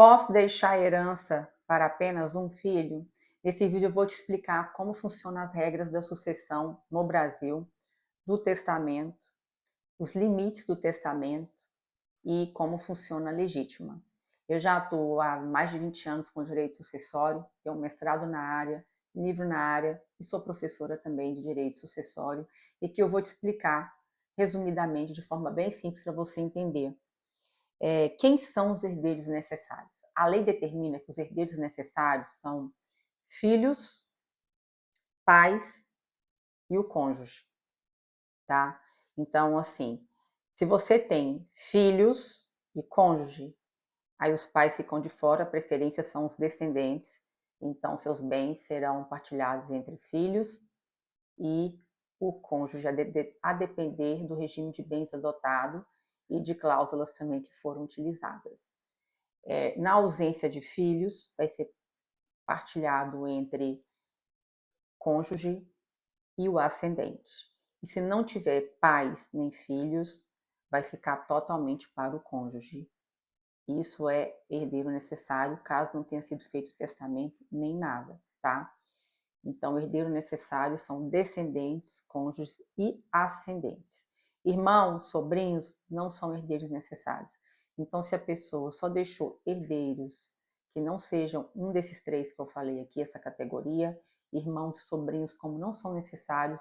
Posso deixar herança para apenas um filho? Nesse vídeo eu vou te explicar como funcionam as regras da sucessão no Brasil, do testamento, os limites do testamento e como funciona a legítima. Eu já atuo há mais de 20 anos com direito sucessório, tenho um mestrado na área, livro na área e sou professora também de direito sucessório e que eu vou te explicar resumidamente, de forma bem simples para você entender. Quem são os herdeiros necessários? A lei determina que os herdeiros necessários são filhos, pais e o cônjuge, tá? Então, assim, se você tem filhos e cônjuge, aí os pais ficam de fora, a preferência são os descendentes, então seus bens serão partilhados entre filhos e o cônjuge, a depender do regime de bens adotado e de cláusulas também que foram utilizadas. Na ausência de filhos, vai ser partilhado entre cônjuge e o ascendente. E se não tiver pais nem filhos, vai ficar totalmente para o cônjuge. Isso é herdeiro necessário, caso não tenha sido feito testamento nem nada, tá? Então, herdeiro necessário são descendentes, cônjuges e ascendentes. Irmãos, sobrinhos não são herdeiros necessários. Então, se a pessoa só deixou herdeiros que não sejam um desses três que eu falei aqui, essa categoria, irmãos e sobrinhos, como não são necessários,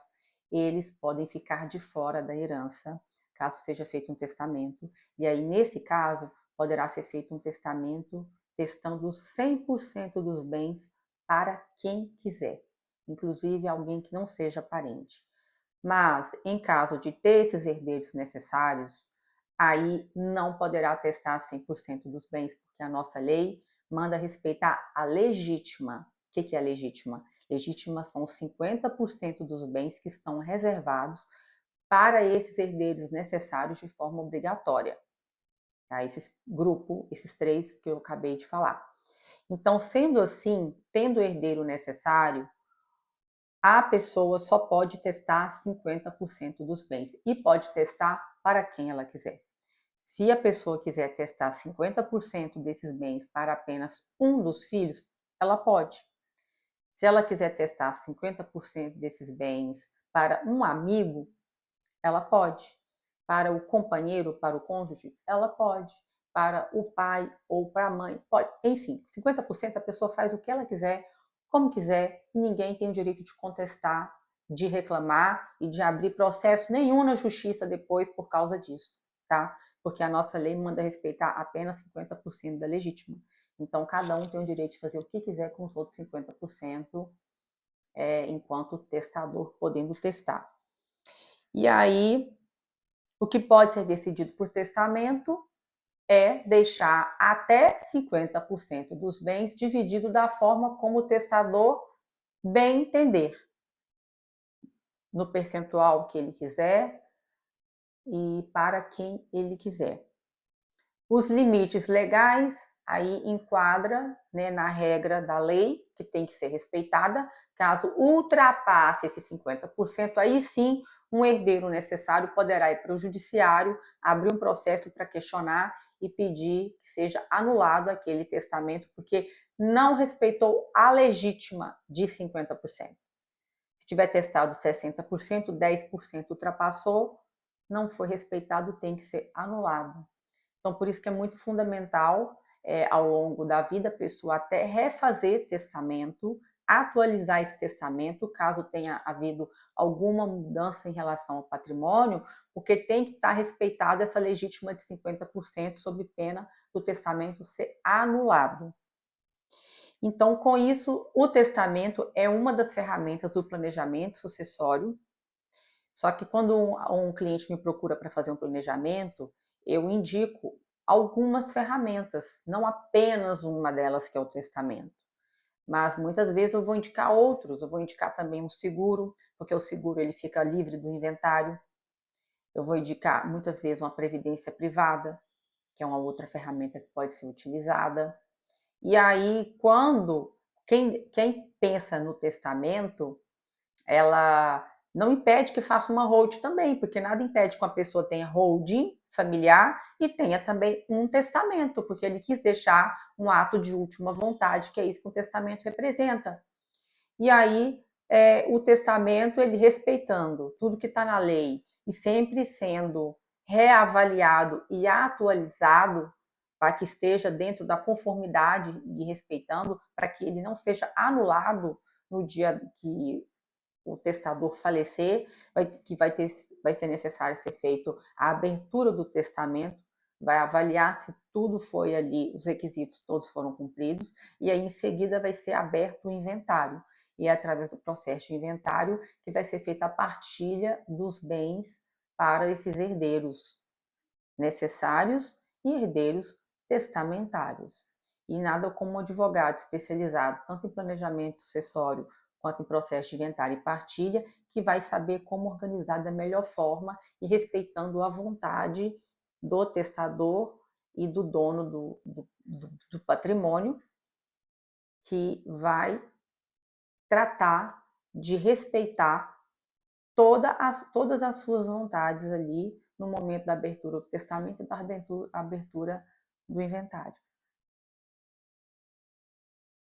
eles podem ficar de fora da herança, caso seja feito um testamento. E aí, nesse caso, poderá ser feito um testamento testando 100% dos bens para quem quiser, inclusive alguém que não seja parente. Mas, em caso de ter esses herdeiros necessários, aí não poderá testar 100% dos bens, porque a nossa lei manda respeitar a legítima. O que é a legítima? Legítima são 50% dos bens que estão reservados para esses herdeiros necessários de forma obrigatória. Tá? Esse grupo, esses três que eu acabei de falar. Então, sendo assim, tendo o herdeiro necessário, a pessoa só pode testar 50% dos bens e pode testar para quem ela quiser. Se a pessoa quiser testar 50% desses bens para apenas um dos filhos, ela pode. Se ela quiser testar 50% desses bens para um amigo, ela pode. Para o companheiro, para o cônjuge, ela pode. Para o pai ou para a mãe, pode. Enfim, 50% a pessoa faz o que ela quiser, como quiser, e ninguém tem o direito de contestar, de reclamar e de abrir processo nenhum na justiça depois por causa disso, tá? Porque a nossa lei manda respeitar apenas 50% da legítima. Então, cada um tem o direito de fazer o que quiser com os outros 50%, enquanto testador podendo testar. E aí, o que pode ser decidido por testamento é deixar até 50% dos bens dividido da forma como o testador bem entender, no percentual que ele quiser e para quem ele quiser. Os limites legais aí enquadra, né, na regra da lei, que tem que ser respeitada. Caso ultrapasse esse 50%, aí sim um herdeiro necessário poderá ir para o judiciário, abrir um processo para questionar e pedir que seja anulado aquele testamento, porque não respeitou a legítima de 50%. Se tiver testado 60%, 10% ultrapassou, não foi respeitado, tem que ser anulado. Então, por isso que é muito fundamental, ao longo da vida, a pessoa até refazer testamento, atualizar esse testamento, caso tenha havido alguma mudança em relação ao patrimônio, porque tem que estar respeitada essa legítima de 50% sob pena do testamento ser anulado. Então, com isso, o testamento é uma das ferramentas do planejamento sucessório. Só que quando um cliente me procura para fazer um planejamento, eu indico algumas ferramentas, não apenas uma delas que é o testamento. Mas muitas vezes eu vou indicar outros, eu vou indicar também um seguro, porque o seguro ele fica livre do inventário. Eu vou indicar muitas vezes uma previdência privada, que é uma outra ferramenta que pode ser utilizada. E aí, quando quem pensa no testamento, ela não impede que faça uma holding também, porque nada impede que uma pessoa tenha holding familiar e tenha também um testamento, porque ele quis deixar um ato de última vontade, que é isso que o testamento representa. E aí, o testamento, ele respeitando tudo que está na lei e sempre sendo reavaliado e atualizado para que esteja dentro da conformidade e respeitando, para que ele não seja anulado no dia que o testador falecer, vai ser necessário ser feito a abertura do testamento, vai avaliar se tudo foi ali, os requisitos todos foram cumpridos, e aí em seguida vai ser aberto o inventário. E é através do processo de inventário que vai ser feita a partilha dos bens para esses herdeiros necessários e herdeiros testamentários. E nada como um advogado especializado tanto em planejamento sucessório quanto em processo de inventário e partilha, que vai saber como organizar da melhor forma e respeitando a vontade do testador e do dono do patrimônio, que vai tratar de respeitar todas as suas vontades ali no momento da abertura do testamento e da abertura do inventário.